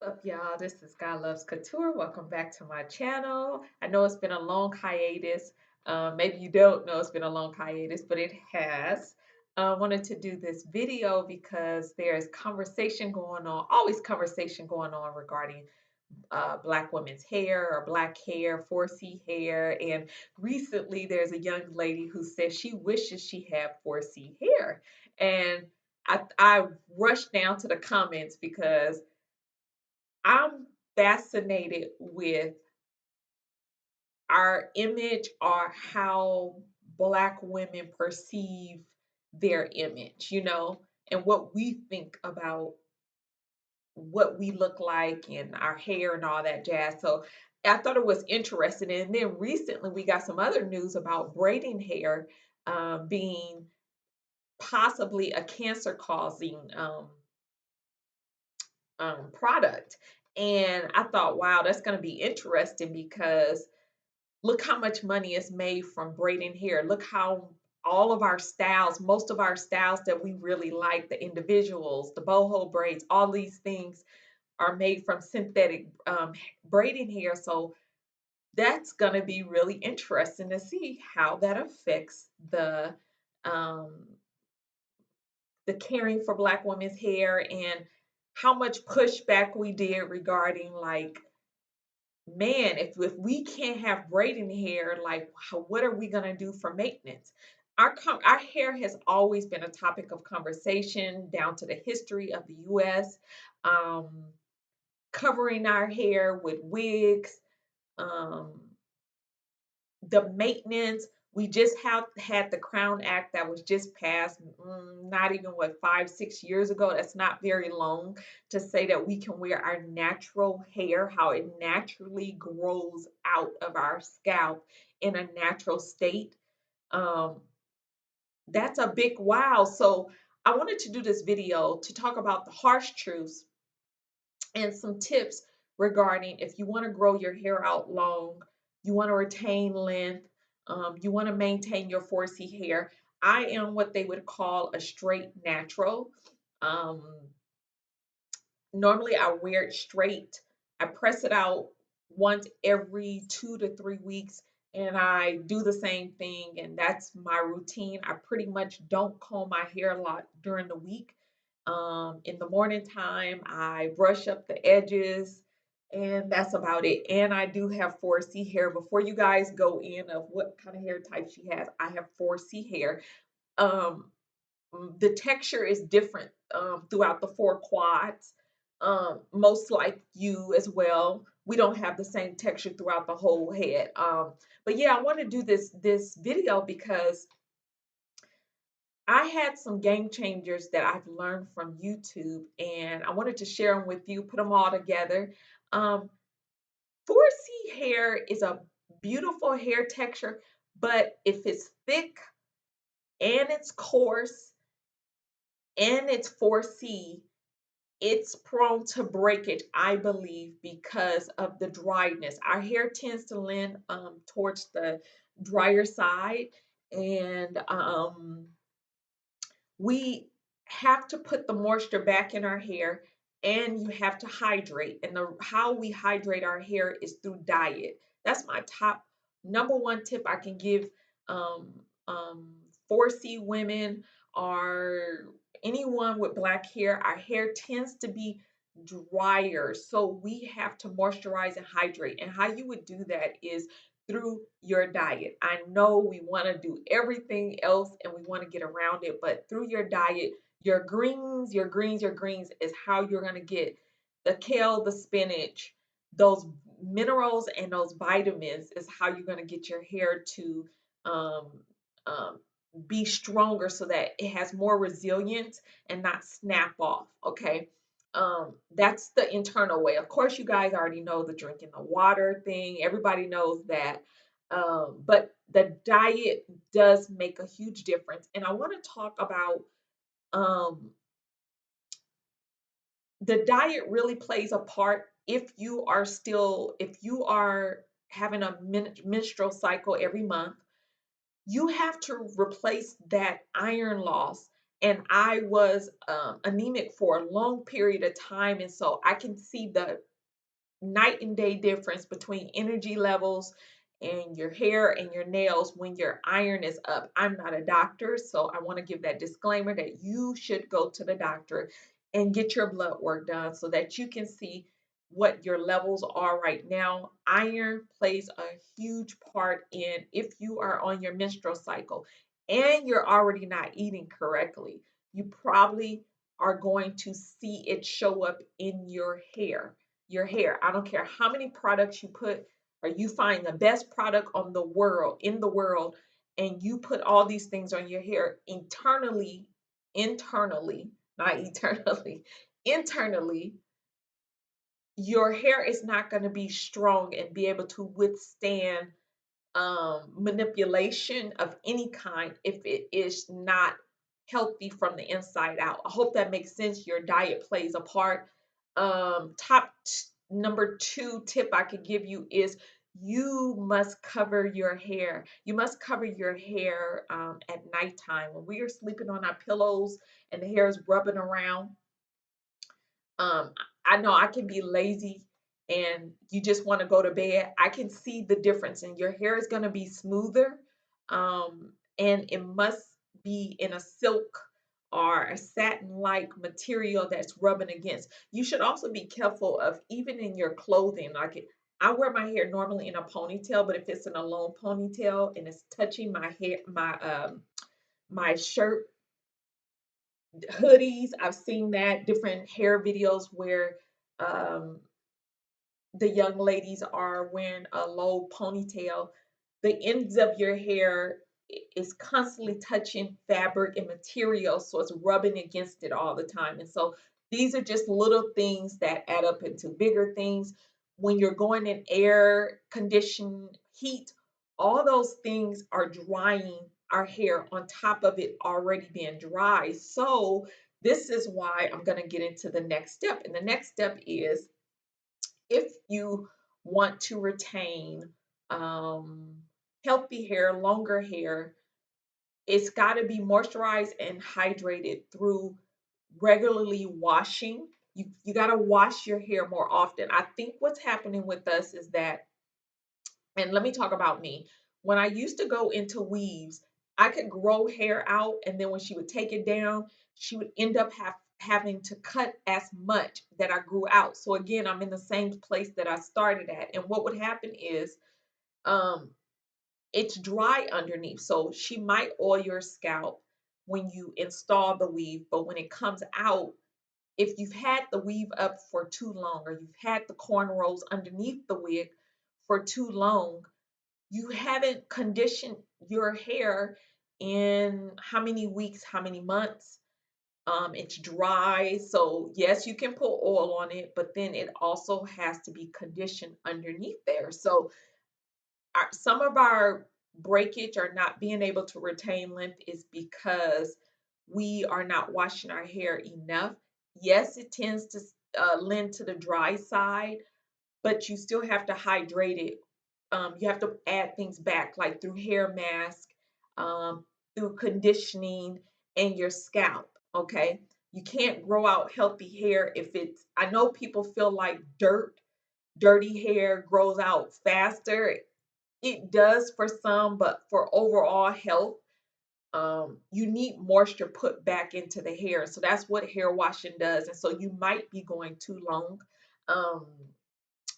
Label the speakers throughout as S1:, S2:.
S1: What's up, y'all? This is God Loves Couture. Welcome back to my channel. I know it's been a long hiatus. Maybe you don't know it's been a long hiatus, but it has. I wanted to do this video because there's conversation going on, always conversation going on regarding Black women's hair or black hair, 4C hair. And recently there's a young lady who says she wishes she had 4C hair. And I rushed down to the comments because I'm fascinated with our image or how Black women perceive their image, and what we think about what we look like and our hair and all that jazz. So I thought it was interesting. And then recently we got some other news about braiding hair being possibly a cancer causing product. And I thought, wow, that's going to be interesting because look how much money is made from braiding hair. Look how all of our styles, most of our styles that we really like, the individuals, the boho braids, all these things are made from synthetic braiding hair. So that's going to be really interesting to see how that affects um, the caring for Black women's hair and how much pushback we did regarding like, man, if we can't have braiding hair, like what are we gonna do for maintenance? Our hair has always been a topic of conversation down to the history of the U.S. Um, Covering our hair with wigs, um, the maintenance. We just have had the Crown Act that was just passed, not even what 5, 6 years ago. That's not very long to say that we can wear our natural hair, how it naturally grows out of our scalp in a natural state. Um, that's a big wow. So I wanted to do this video to talk about the harsh truths and some tips regarding if you want to grow your hair out long, you want to retain length, you want to maintain your 4C hair. I am what they would call a straight natural. Um, Normally, I wear it straight. I press it out once every 2 to 3 weeks, and I do the same thing, and that's my routine. I pretty much don't comb my hair a lot during the week. In the morning time, I brush up the edges, and that's about it. And I do have 4C hair. Before you guys go in of what kind of hair type she has, I have 4C hair. Um, the texture is different throughout the four quads. Most like you as well. We don't have the same texture throughout the whole head. But yeah, I want to do this video because I had some game changers that I've learned from YouTube, and I wanted to share them with you. Put them all together. Um, 4C hair is a beautiful hair texture, but if it's thick and it's coarse and it's 4C, it's prone to breakage, I believe, because of the dryness. Our hair tends to lean towards the drier side, and we have to put the moisture back in our hair, and you have to hydrate. And the how we hydrate our hair is through diet. That's my top number one tip I can give um, um, 4C women or anyone with black hair. Our hair tends to be drier, so we have to moisturize and hydrate. And how you would do that is through your diet. I know we want to do everything else and we want to get around it, but through your diet, your greens is how you're going to get the kale, the spinach, those minerals and those vitamins is how you're going to get your hair to um, um, be stronger so that it has more resilience and not snap off. Okay. That's the internal way. Of course, you guys already know the drinking the water thing. Everybody knows that. But the diet does make a huge difference. And I want to talk about um, the diet really plays a part if you are having a menstrual cycle every month, you have to replace that iron loss and I was anemic for a long period of time, and so I can see the night and day difference between energy levels and your hair and your nails when your iron is up. I'm not a doctor, so I want to give that disclaimer that you should go to the doctor and get your blood work done so that you can see what your levels are right now. Iron plays a huge part in if you are on your menstrual cycle and you're already not eating correctly. You probably are going to see it show up in your hair. I don't care how many products you put, or you find the best product on the world in the world, and you put all these things on your hair internally, not eternally, internally, your hair is not going to be strong and be able to withstand manipulation of any kind if it is not healthy from the inside out. I hope that makes sense. Your diet plays a part. Number two tip I could give you is you must cover your hair. You must cover your hair at nighttime when we are sleeping on our pillows and the hair is rubbing around. um, I know I can be lazy and you just want to go to bed. I can see the difference, and your hair is going to be smoother. And it must be in a silk or a satin like material that's rubbing against. You should also be careful of even in your clothing. I wear my hair normally in a ponytail, but if it's in a long ponytail and it's touching my hair, my shirt, hoodies. I've seen that different hair videos where um, the young ladies are wearing a low ponytail. The ends of your hair is constantly touching fabric and material, so it's rubbing against it all the time. And so these are just little things that add up into bigger things. When you're going in air condition heat, all those things are drying our hair on top of it already being dry. So this is why I'm going to get into the next step. And the next step is if you want to retain um, healthy hair, longer hair, it's got to be moisturized and hydrated through regularly washing. You got to wash your hair more often. I think what's happening with us is that, and let me talk about me. When I used to go into weaves, I could grow hair out, and then when she would take it down, she would end up having to cut as much that I grew out. So again, I'm in the same place that I started at. And what would happen is, um, it's dry underneath. So she might oil your scalp when you install the weave, but when it comes out, if you've had the weave up for too long, or you've had the cornrows underneath the wig for too long, you haven't conditioned your hair in how many weeks, how many months. It's dry. So, yes, you can put oil on it, but then it also has to be conditioned underneath there. So, some of our breakage or not being able to retain length is because we are not washing our hair enough. Yes, it tends to lend to the dry side, but you still have to hydrate it. You have to add things back, like through hair mask, through conditioning, and your scalp. Okay, you can't grow out healthy hair if it's. I know people feel like dirty hair grows out faster. It does for some, but for overall health, you need moisture put back into the hair. So that's what hair washing does. And so you might be going too long. Um,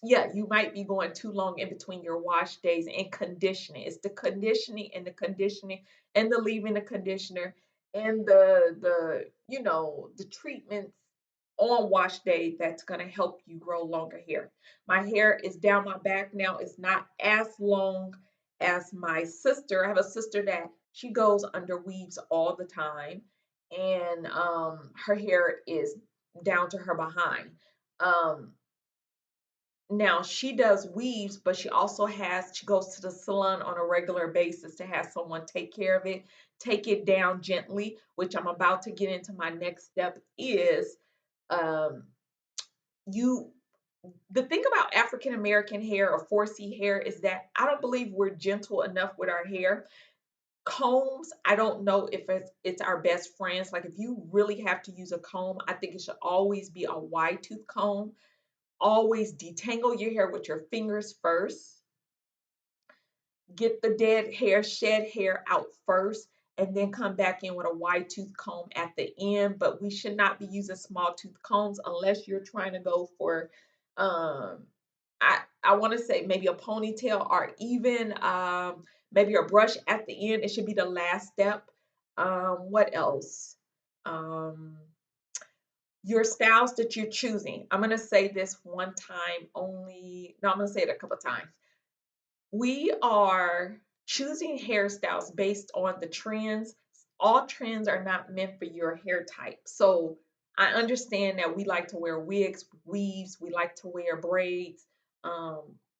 S1: yeah, you might be going too long in between your wash days and conditioning. It's the conditioning and the leave-in the conditioner and the treatments on wash day that's going to help you grow longer hair. My hair is down my back now. It's not as long as my sister. I have a sister that she goes under weaves all the time, and her hair is down to her behind. Um, Now she does weaves, but she goes to the salon on a regular basis to have someone take care of it, take it down gently, which I'm about to get into. My next step is um you the thing about African American hair or 4C hair is that I don't believe we're gentle enough with our hair. Combs, I don't know if it's our best friends. Like if you really have to use a comb, I think it should always be a wide tooth comb. Always detangle your hair with your fingers first. Get the dead hair, shed hair out first, and then come back in with a wide tooth comb at the end. But we should not be using small tooth combs unless you're trying to go for um I want to say maybe a ponytail or even maybe a brush at the end. It should be the last step. What else? Um your styles that you're choosing. I'm gonna say this one time only. No, I'm gonna say it a couple times. We are choosing hairstyles based on the trends. All trends are not meant for your hair type. So I understand that we like to wear wigs, weaves, we like to wear braids,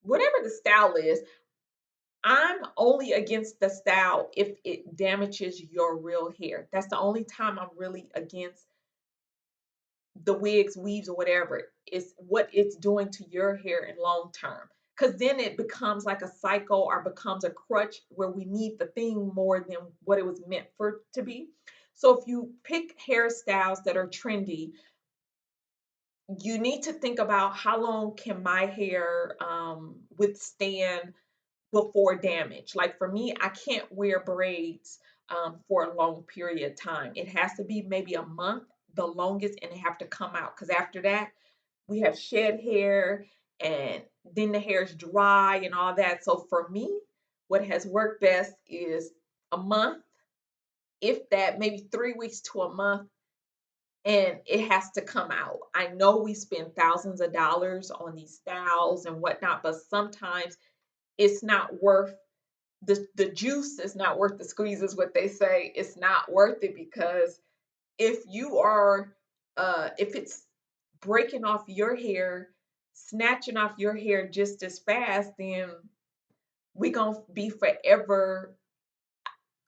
S1: whatever the style is. I'm only against the style if it damages your real hair. That's the only time I'm really against the wigs, weaves, or whatever is what it's doing to your hair in long term. Because then it becomes like a cycle or becomes a crutch where we need the thing more than what it was meant for it to be. So if you pick hairstyles that are trendy, you need to think about how long can my hair withstand before damage. Like for me, I can't wear braids for a long period of time. It has to be maybe a month, the longest, and it have to come out. Because after that, we have shed hair, and then the hair is dry and all that. So for me, what has worked best is a month, if that, maybe 3 weeks to a month, and it has to come out. I know we spend thousands of dollars on these styles and whatnot, but sometimes it's not worth the juice is not worth the squeeze is what they say. It's not worth it because if you are if it's breaking off your hair, snatching off your hair just as fast, then we gonna be forever.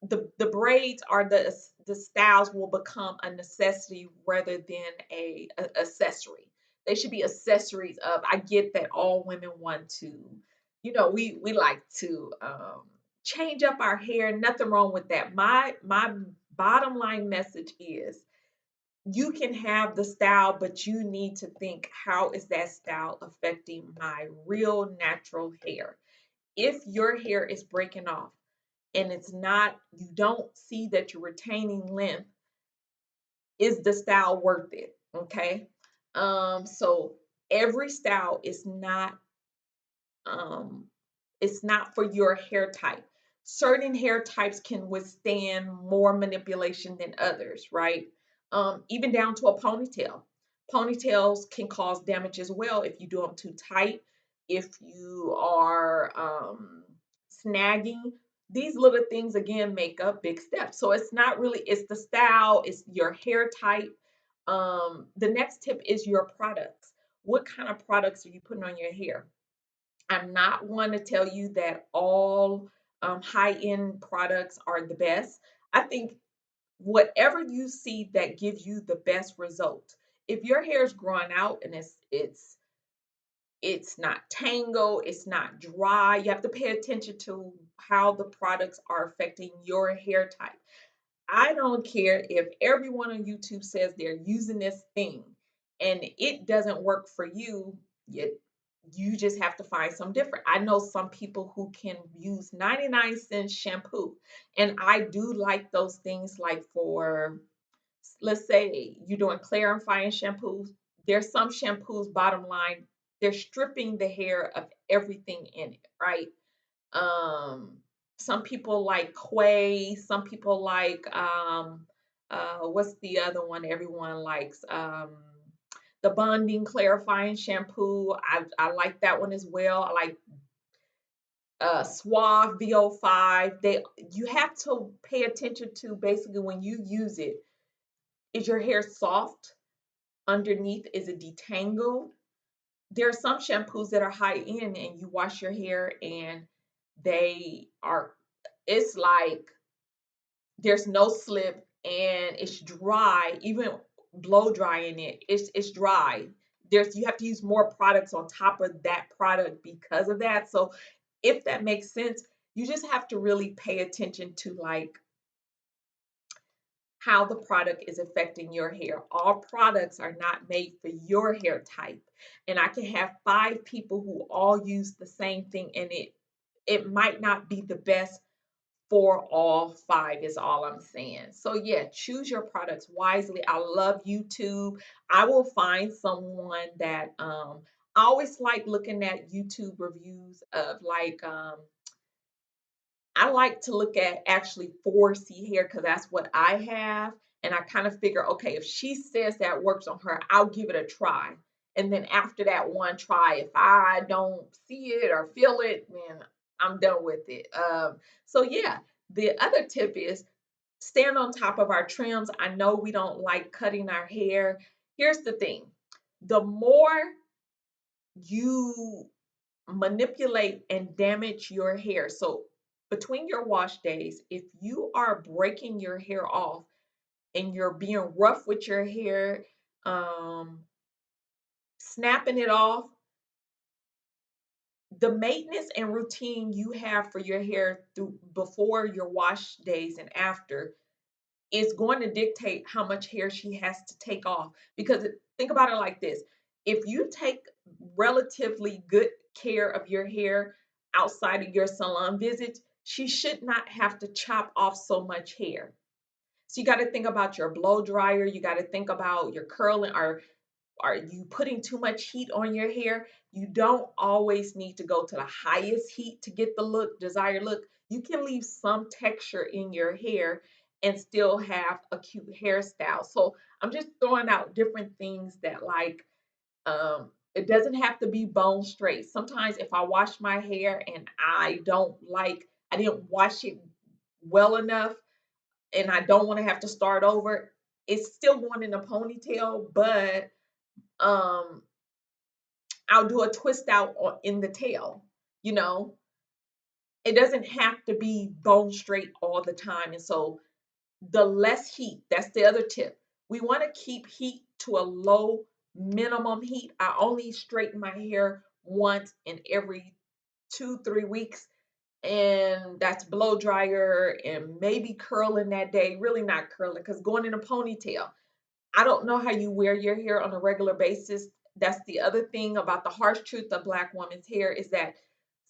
S1: The braids are the styles will become a necessity rather than a accessory. They should be accessories of. I get that all women want to, we like to change up our hair. Nothing wrong with that. My bottom line message is you can have the style, but you need to think, how is that style affecting my real natural hair? If your hair is breaking off and it's not, you don't see that you're retaining length, is the style worth it? Okay. So every style is not um, it's not for your hair type. Certain hair types can withstand more manipulation than others, right? Even down to a ponytail. Ponytails can cause damage as well if you do them too tight, if you are snagging. These little things again make up big steps. So it's not really, it's the style, it's your hair type. The next tip is your products. What kind of products are you putting on your hair? I'm not one to tell you that all high-end products are the best. I think whatever you see that gives you the best result. If your hair is growing out and it's not tangled, it's not dry, you have to pay attention to how the products are affecting your hair type. I don't care if everyone on YouTube says they're using this thing and it doesn't work for you, you just have to find some different. I know some people who can use 99-cent shampoo, and I do like those things like for, let's say you're doing clarifying shampoos. There's some shampoos, bottom line, they're stripping the hair of everything in it, right? Um, some people like Quay, some people like what's the other one everyone likes? The bonding clarifying shampoo. I like that one as well. I like Suave VO5. They You have to pay attention to basically when you use it. Is your hair soft underneath? Is it detangled? There are some shampoos that are high end and you wash your hair and they are, it's like there's no slip and it's dry, even blow drying it's dry. There's You have to use more products on top of that product because of that. So if that makes sense, You just have to really pay attention to like how the product is affecting your hair. All products are not made for your hair type. And I can have 5 people who all use the same thing and it might not be the best for all 5 is all I'm saying. So yeah, choose your products wisely. I love YouTube. I will find someone that I always like looking at YouTube reviews of like I like to look at actually 4C hair because that's what I have. And I kind of figure, okay, if she says that works on her, I'll give it a try. And then after that one try, if I don't see it or feel it, then I'm done with it. So yeah, the other tip is stand on top of our trims. I know we don't like cutting our hair. Here's the thing: the more you manipulate and damage your hair. So between your wash days, if you are breaking your hair off and you're being rough with your hair, um, snapping it off, the maintenance and routine you have for your hair through before your wash days and after is going to dictate how much hair she has to take off. Because think about it like this: if you take relatively good care of your hair outside of your salon visits, she should not have to chop off so much hair. So you got to think about your blow dryer, you got to think about your curling. Are you putting too much heat on your hair? You don't always need to go to the highest heat to get the look, desired look. You can leave some texture in your hair and still have a cute hairstyle. So I'm just throwing out different things that like it doesn't have to be bone straight. Sometimes if I wash my hair and I didn't wash it well enough and I don't want to have to start over, it's still going in a ponytail, but um I'll do a twist out in the tail. You know, it doesn't have to be bone straight all the time. And so the less heat, that's the other tip. We want to keep heat to a low minimum heat. I only straighten my hair once in every 2, 3 weeks. And that's blow dryer and maybe curling that day. Really not curling because going in a ponytail. I don't know how you wear your hair on a regular basis. That's the other thing about the harsh truth of Black women's hair is that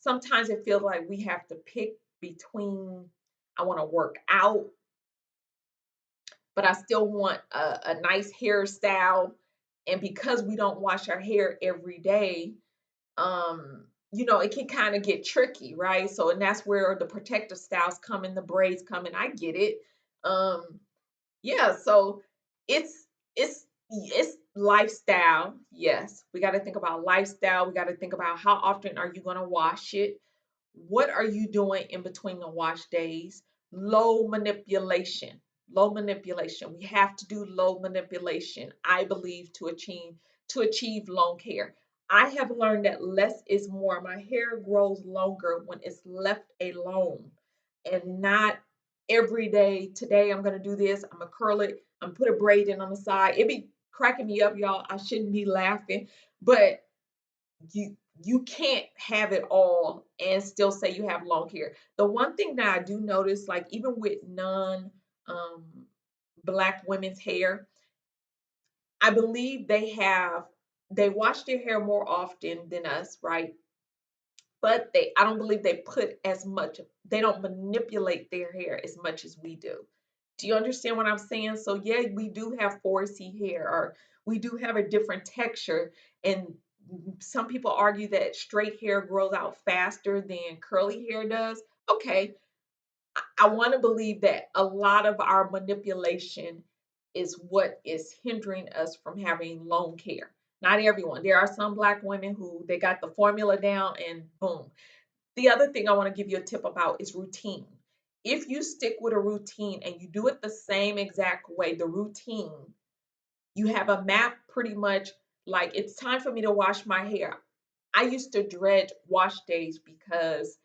S1: sometimes it feels like we have to pick between I want to work out, but I still want a nice hairstyle. And because we don't wash our hair every day, it can kind of get tricky, right? So, and that's where the protective styles come in, the braids come in. I get it. Um, yeah, so it's lifestyle. Yes, we got to think about lifestyle. We got to think about how often are you going to wash it? What are you doing in between the wash days? Low manipulation. Low manipulation. We have to do low manipulation, I believe, to achieve long hair. I have learned that less is more. My hair grows longer when it's left alone and not every day. Today I'm gonna do this. I'm gonna curl it. I'm gonna put a braid in on the side. It be cracking me up, y'all. I shouldn't be laughing, but you can't have it all and still say you have long hair. The one thing that I do notice, like even with non black women's hair, I believe they wash their hair more often than us, right? But I don't believe they put as much, they don't manipulate their hair as much as we do. Do you understand what I'm saying? So yeah, we do have 4C hair, or we do have a different texture. And some people argue that straight hair grows out faster than curly hair does. Okay, I want to believe that a lot of our manipulation is what is hindering us from having long hair. Not everyone. There are some black women who they got the formula down and boom. The other thing I want to give you a tip about is routine. If you stick with a routine and you do it the same exact way, the routine, you have a map pretty much like it's time for me to wash my hair. I used to dread wash days because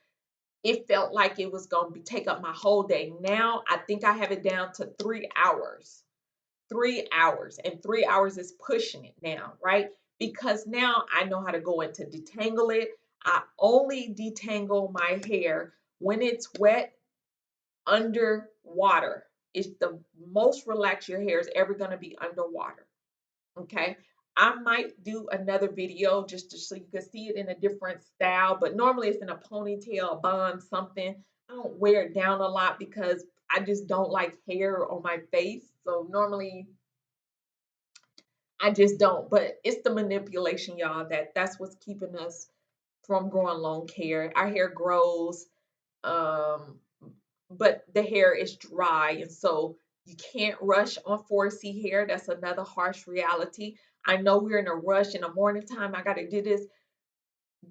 S1: it felt like it was going to take up my whole day. Now I think I have it down to 3 hours. 3 hours, and 3 hours is pushing it now, right? Because now I know how to go into detangle it. I only detangle my hair When it's wet, underwater is the most relaxed your hair is ever going to be underwater. Okay. I might do another video just to so you can see it in a different style, but normally it's in a ponytail, a bun, something. I don't wear it down a lot because I just don't like hair on my face. So normally I just don't. But it's the manipulation, y'all, that's what's keeping us from growing long hair. Our hair grows, um, but the hair is dry, and so you can't rush on 4C hair. That's another harsh reality. I know we're in a rush in the morning time. I got to do this.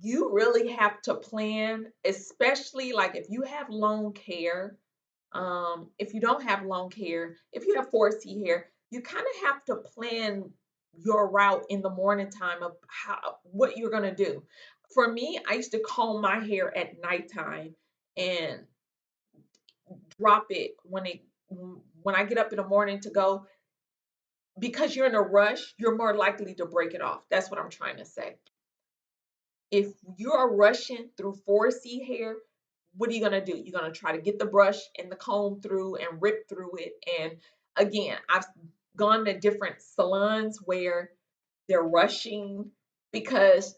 S1: You really have to plan, especially like if you have long hair. If you don't have long hair, if you have 4C hair, you kind of have to plan your route in the morning time of how what you're gonna do. For me, I used to comb my hair at nighttime and drop it when I get up in the morning to go because you're in a rush, you're more likely to break it off. That's what I'm trying to say. If you're rushing through 4C hair, what are you gonna do? You're gonna try to get the brush and the comb through and rip through it. And again, I've gone to different salons where they're rushing because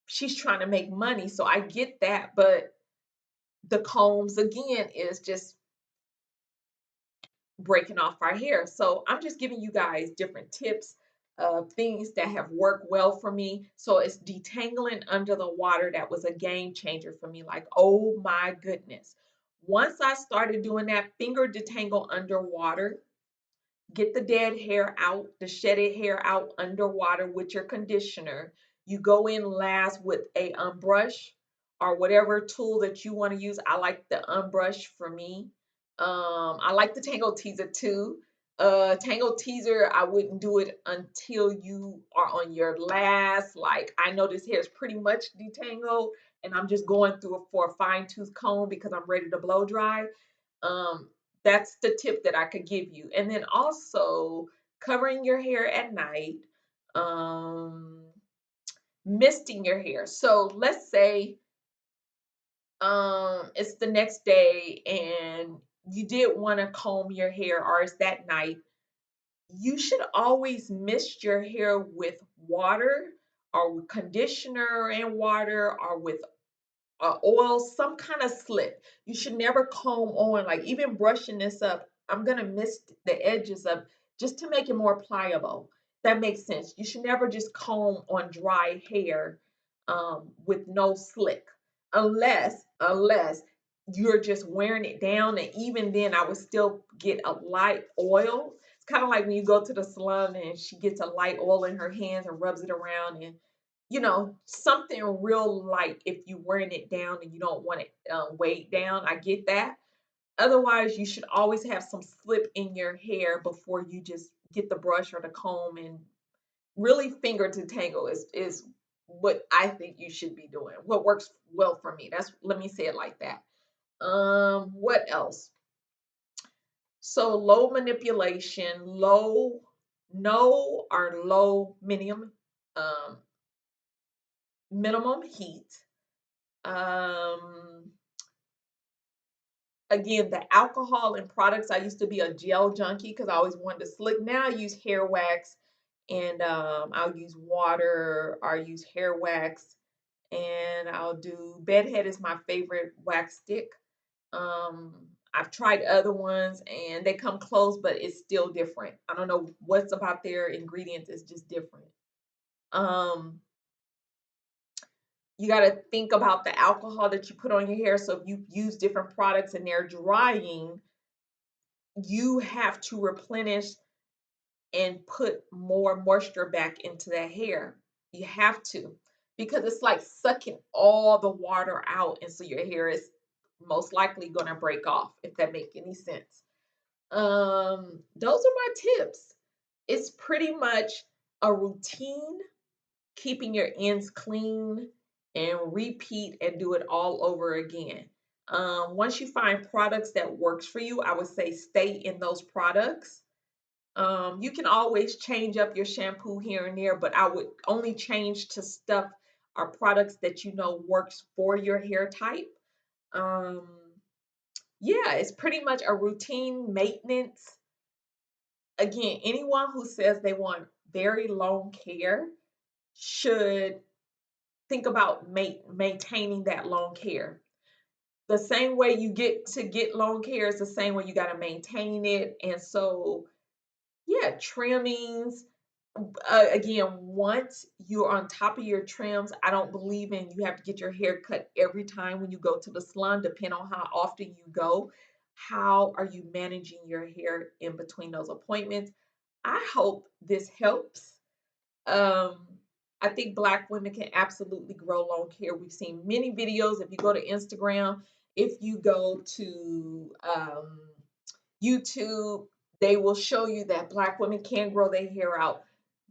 S1: she's trying to make money. So I get that, but the combs again is just breaking off our hair. So I'm just giving you guys different tips of things that have worked well for me. So it's detangling under the water that was a game changer for me. Like, oh my goodness. Once I started doing that finger detangle underwater, get the dead hair out, the shedded hair out underwater with your conditioner. You go in last with a brush or whatever tool that you want to use. I like the brush for me. I like the Tangle Teaser too. Tangle Teaser, I wouldn't do it until you are on your last. Like I know this hair is pretty much detangled, and I'm just going through it for a fine tooth comb because I'm ready to blow dry. Um, that's the tip that I could give you. And then also covering your hair at night, um, misting your hair. So let's say it's the next day and you did want to comb your hair or it's that night. You should always mist your hair with water or with conditioner and water or with oil, some kind of slip. You should never comb on, like even brushing this up. I'm gonna mist the edges up just to make it more pliable. That makes sense. You should never just comb on dry hair with no slick, unless you're just wearing it down. And even then, I would still get a light oil. It's kind of like when you go to the salon and she gets a light oil in her hands and rubs it around and something real light if you wearing it down and you don't want it weighed down. I get that. Otherwise, you should always have some slip in your hair before you just get the brush or the comb and really finger to tangle is what I think you should be doing. What works well for me. That's let me say it like that. What else? So low manipulation, low no or low um minimum heat. Um, Again, the alcohol and products. I used to be a gel junkie because I always wanted to slick. Now I use hair wax and I'll use water or use hair wax and I'll do bedhead is my favorite wax stick. Um, I've tried other ones and they come close, but it's still different. I don't know what's about their ingredients, it's just different. Um, you got to think about the alcohol that you put on your hair. So if you use different products and they're drying, you have to replenish and put more moisture back into the hair. You have to because it's like sucking all the water out. And so your hair is most likely going to break off, if that makes any sense. Those are my tips. It's pretty much a routine, keeping your ends clean and repeat and do it all over again. Once you find products that works for you, I would say stay in those products. You can always change up your shampoo here and there, but I would only change to stuff or products that you know works for your hair type. Um, Yeah, it's pretty much a routine maintenance. Again, anyone who says they want very long hair should think about maintaining that long hair. The same way you get to get long hair is the same way you got to maintain it. And so, yeah, trimmings. Again, once you're on top of your trims, I don't believe in you have to get your hair cut every time when you go to the salon, depending on how often you go. How are you managing your hair in between those appointments? I hope this helps. Um, I think Black women can absolutely grow long hair. We've seen many videos. If you go to Instagram, if you go to YouTube, they will show you that Black women can grow their hair out.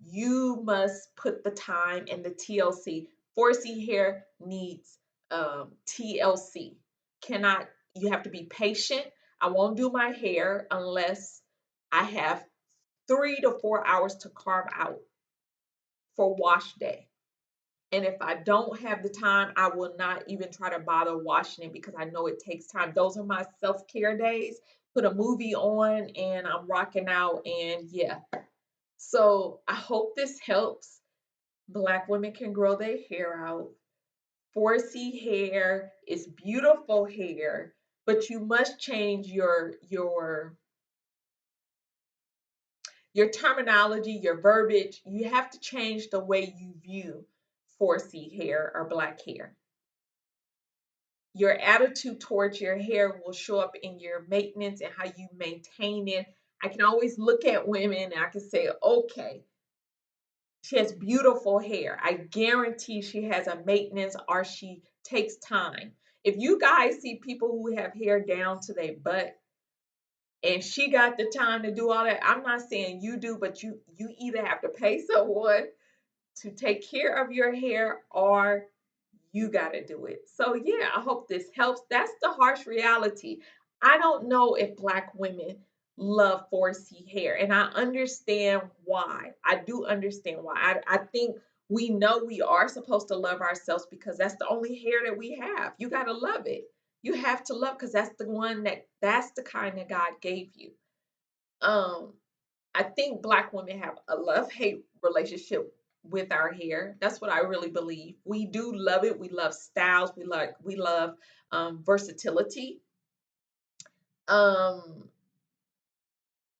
S1: You must put the time and the TLC. 4C hair needs TLC. Cannot, you have to be patient. I won't do my hair unless I have 3 to 4 hours to carve out for wash day. And if I don't have the time, I will not even try to bother washing it because I know it takes time. Those are my self care days. Put a movie on and I'm rocking out. And yeah, so I hope this helps. Black women can grow their hair out. 4C hair is beautiful hair, but you must change your terminology, your verbiage. You have to change the way you view 4C hair or black hair. Your attitude towards your hair will show up in your maintenance and how you maintain it. I can always look at women and I can say, okay, she has beautiful hair. I guarantee she has a maintenance or she takes time. If you guys see people who have hair down to their butt and she got the time to do all that, I'm not saying you do, but you either have to pay someone to take care of your hair or you got to do it. So, yeah, I hope this helps. That's the harsh reality. I don't know if Black women love 4C hair, and I understand why. I do understand why. I think we know we are supposed to love ourselves because that's the only hair that we have. You got to love it. You have to love because that's the one that's the kind that God gave you. Um, I think Black women have a love-hate relationship with our hair. That's what I really believe. We do love it. We love styles. We love versatility. Um,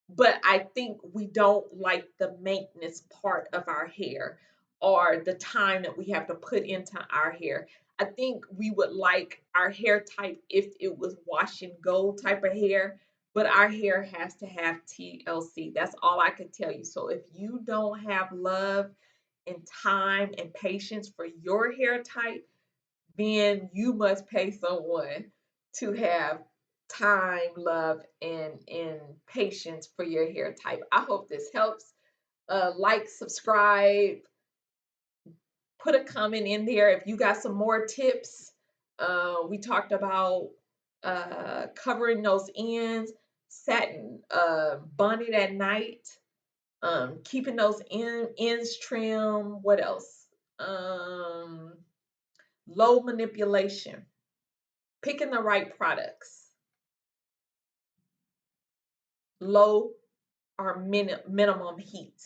S1: but I think we don't like the maintenance part of our hair or the time that we have to put into our hair. I think we would like our hair type if it was wash and go type of hair, but our hair has to have TLC. That's all I can tell you. So if you don't have love and time and patience for your hair type, then you must pay someone to have time, love, and patience for your hair type. I hope this helps. Like, subscribe, put a comment in there if you got some more tips. We talked about covering those ends, satin bonnet at night, keeping those ends trim. What else? Um, Low manipulation, picking the right products, low or minimum heat.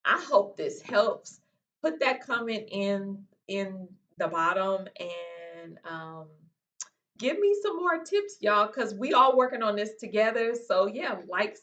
S1: I hope this helps. Put that comment in the bottom and give me some more tips, y'all, because we all working on this together. So yeah, like,